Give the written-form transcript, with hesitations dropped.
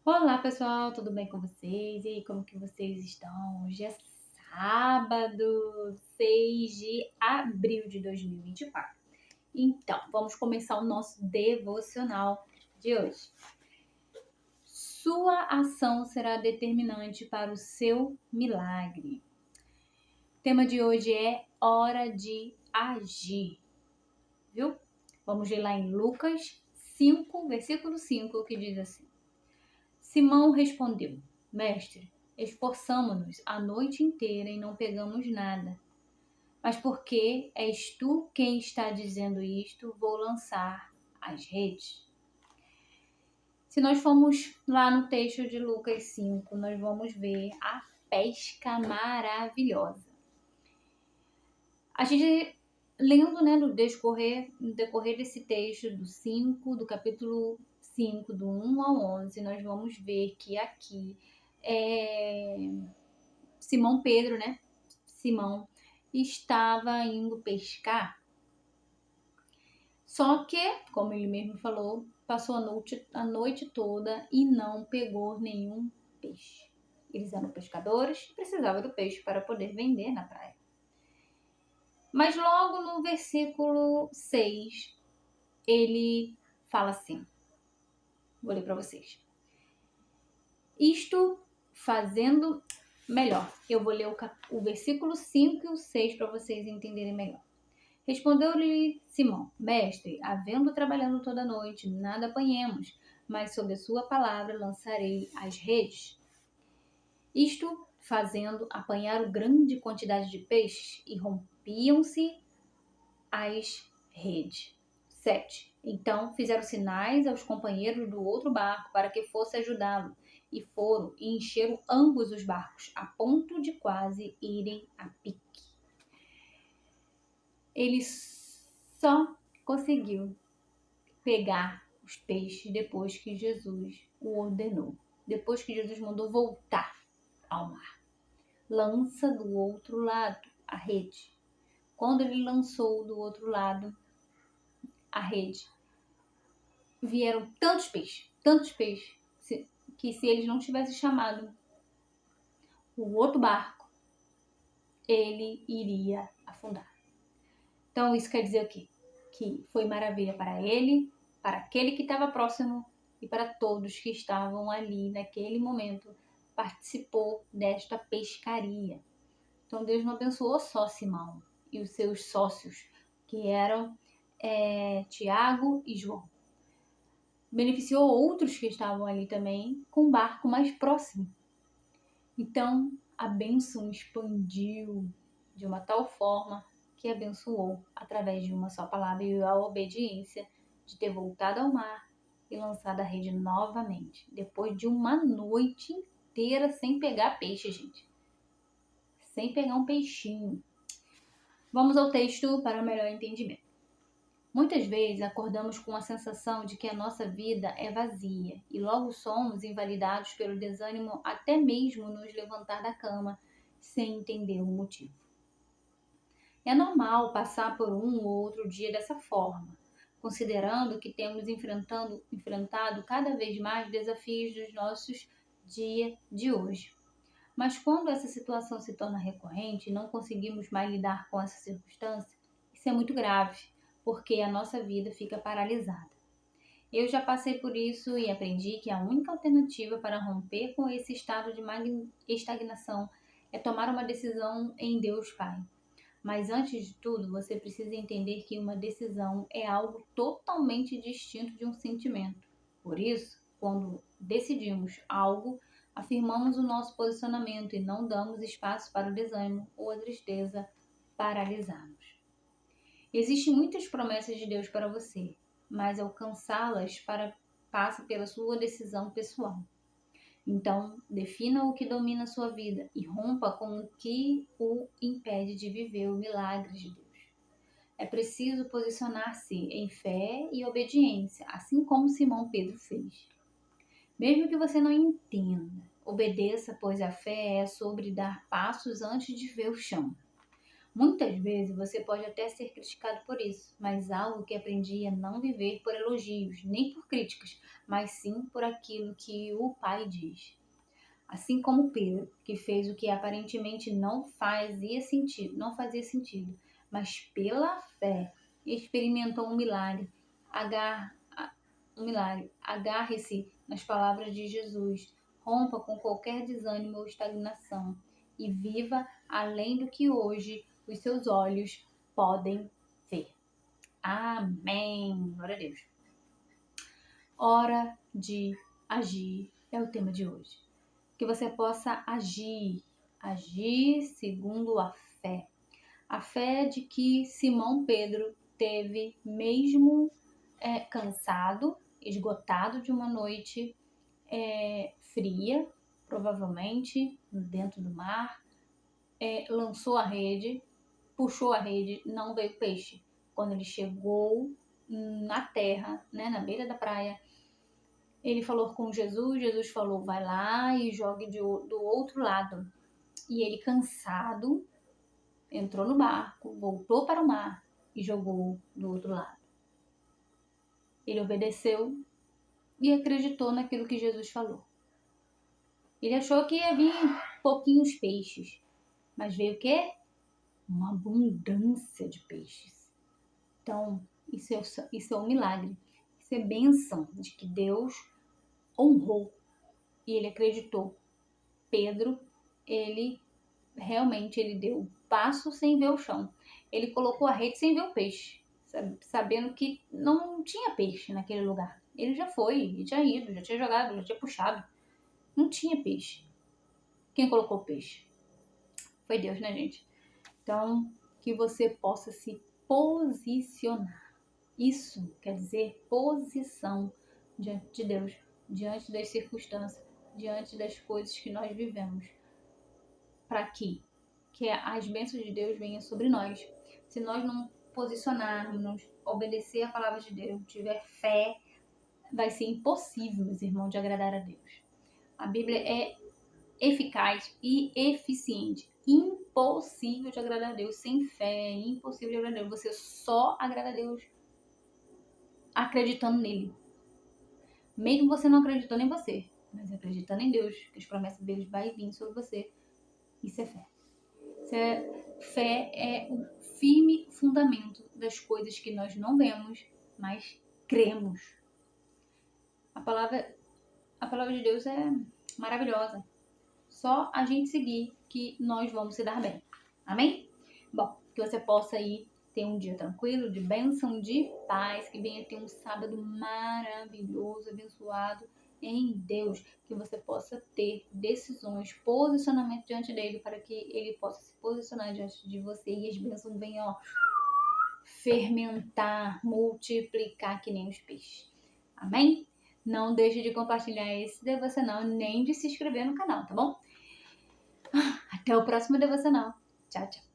Olá pessoal, tudo bem com vocês? E aí, como que vocês estão? Hoje é sábado, 6 de abril de 2024. Então, vamos começar o nosso devocional de hoje. Sua ação será determinante para o seu milagre. O tema de hoje é hora de agir, viu? Vamos ler lá em Lucas 5, versículo 5, que diz assim: Simão respondeu: Mestre, esforçamo-nos a noite inteira e não pegamos nada. Mas porque és tu quem está dizendo isto, vou lançar as redes. Se nós formos lá no texto de Lucas 5, nós vamos ver a pesca maravilhosa. A gente lendo, né, no decorrer desse texto do capítulo 5, do 1 ao 11, nós vamos ver que aqui Simão Pedro, né? Simão estava indo pescar. Só que, como ele mesmo falou, passou a noite toda e não pegou nenhum peixe. Eles eram pescadores e precisavam do peixe para poder vender na praia. Mas logo no versículo 6, ele fala assim, vou ler para vocês. Isto fazendo melhor. Eu vou ler o versículo 5 e o 6 para vocês entenderem melhor. Respondeu-lhe Simão: Mestre, havendo trabalhado toda a noite, nada apanhemos, mas sob a sua palavra lançarei as redes. Isto fazendo, apanharam grande quantidade de peixes e rompiam-se as redes. 7. Então fizeram sinais aos companheiros do outro barco para que fosse ajudá-lo, e foram e encheram ambos os barcos, a ponto de quase irem a pique. Ele só conseguiu pegar os peixes depois que Jesus o ordenou, depois que Jesus mandou voltar ao mar. Lança do outro lado a rede. Quando ele lançou do outro lado a rede, vieram tantos peixes, que se eles não tivessem chamado o outro barco, ele iria afundar. Então isso quer dizer o quê? Que foi maravilha para ele, para aquele que estava próximo e para todos que estavam ali naquele momento, participou desta pescaria. Então Deus não abençoou só Simão e os seus sócios, que eram Tiago e João. Beneficiou outros que estavam ali também com um barco mais próximo. Então a bênção expandiu de uma tal forma que abençoou através de uma só palavra e a obediência de ter voltado ao mar e lançado a rede novamente, depois de uma noite inteira sem pegar peixe, gente. Sem pegar um peixinho. Vamos ao texto para melhor entendimento. Muitas vezes acordamos com a sensação de que a nossa vida é vazia e logo somos invalidados pelo desânimo até mesmo nos levantar da cama sem entender o motivo. É normal passar por um ou outro dia dessa forma, considerando que temos enfrentado cada vez mais desafios dos nossos dias de hoje. Mas quando essa situação se torna recorrente e não conseguimos mais lidar com essa circunstância, isso é muito grave, porque a nossa vida fica paralisada. Eu já passei por isso e aprendi que a única alternativa para romper com esse estado de estagnação é tomar uma decisão em Deus Pai. Mas antes de tudo, você precisa entender que uma decisão é algo totalmente distinto de um sentimento. Por isso, quando decidimos algo, afirmamos o nosso posicionamento e não damos espaço para o desânimo ou a tristeza paralisarmos. Existem muitas promessas de Deus para você, mas alcançá-las passa pela sua decisão pessoal. Então, defina o que domina a sua vida e rompa com o que o impede de viver o milagre de Deus. É preciso posicionar-se em fé e obediência, assim como Simão Pedro fez. Mesmo que você não entenda, obedeça, pois a fé é sobre dar passos antes de ver o chão. Muitas vezes você pode até ser criticado por isso, mas algo que aprendi é não viver por elogios, nem por críticas, mas sim por aquilo que o Pai diz. Assim como Pedro, que fez o que aparentemente não fazia sentido, mas pela fé experimentou um milagre. Agar, um milagre. Agarre-se nas palavras de Jesus. Rompa com qualquer desânimo ou estagnação e viva além do que hoje os seus olhos podem ver. Amém. Glória a Deus. Hora de agir é o tema de hoje. Que você possa agir segundo a fé. A fé de que Simão Pedro teve, mesmo cansado, esgotado de uma noite fria, provavelmente dentro do mar, lançou a rede, puxou a rede, não veio peixe. Quando ele chegou na terra, né, na beira da praia, ele falou com Jesus, Jesus falou, vai lá e jogue do outro lado. E ele, cansado, entrou no barco, voltou para o mar e jogou do outro lado. Ele obedeceu e acreditou naquilo que Jesus falou. Ele achou que ia vir pouquinhos peixes, mas veio o quê? Uma abundância de peixes. Então, isso é um milagre. Isso é bênção de que Deus honrou e ele acreditou. Pedro, ele deu passo sem ver o chão. Ele colocou a rede sem ver o peixe, sabendo que não tinha peixe naquele lugar. Ele já foi, ele tinha ido, já tinha jogado, já tinha puxado. Não tinha peixe. Quem colocou o peixe? Foi Deus, né, gente? Então, que você possa se posicionar. Isso quer dizer posição diante de Deus, diante das circunstâncias, diante das coisas que nós vivemos. Para que as bênçãos de Deus venham sobre nós. Se nós não posicionarmos, obedecer a palavra de Deus, tiver fé, vai ser impossível, meus irmãos, de agradar a Deus. A Bíblia é eficaz e eficiente. Impossível de agradar a Deus sem fé, impossível de agradar a Deus. Você só agrada a Deus acreditando nele. Mesmo você não acreditando em você, mas acreditando em Deus, que as promessas deles vão vir sobre você. Isso é fé. Fé é o firme fundamento das coisas que nós não vemos, mas cremos. A palavra de Deus é maravilhosa. Só a gente seguir que nós vamos se dar bem. Amém? Bom, que você possa ir ter um dia tranquilo, de bênção, de paz, que venha ter um sábado maravilhoso, abençoado em Deus, que você possa ter decisões, posicionamento diante dele, para que ele possa se posicionar diante de você e as bênçãos venham fermentar, multiplicar que nem os peixes. Amém? Não deixe de compartilhar esse devocional, nem de se inscrever no canal, tá bom? Até o próximo devocional. Tchau, tchau.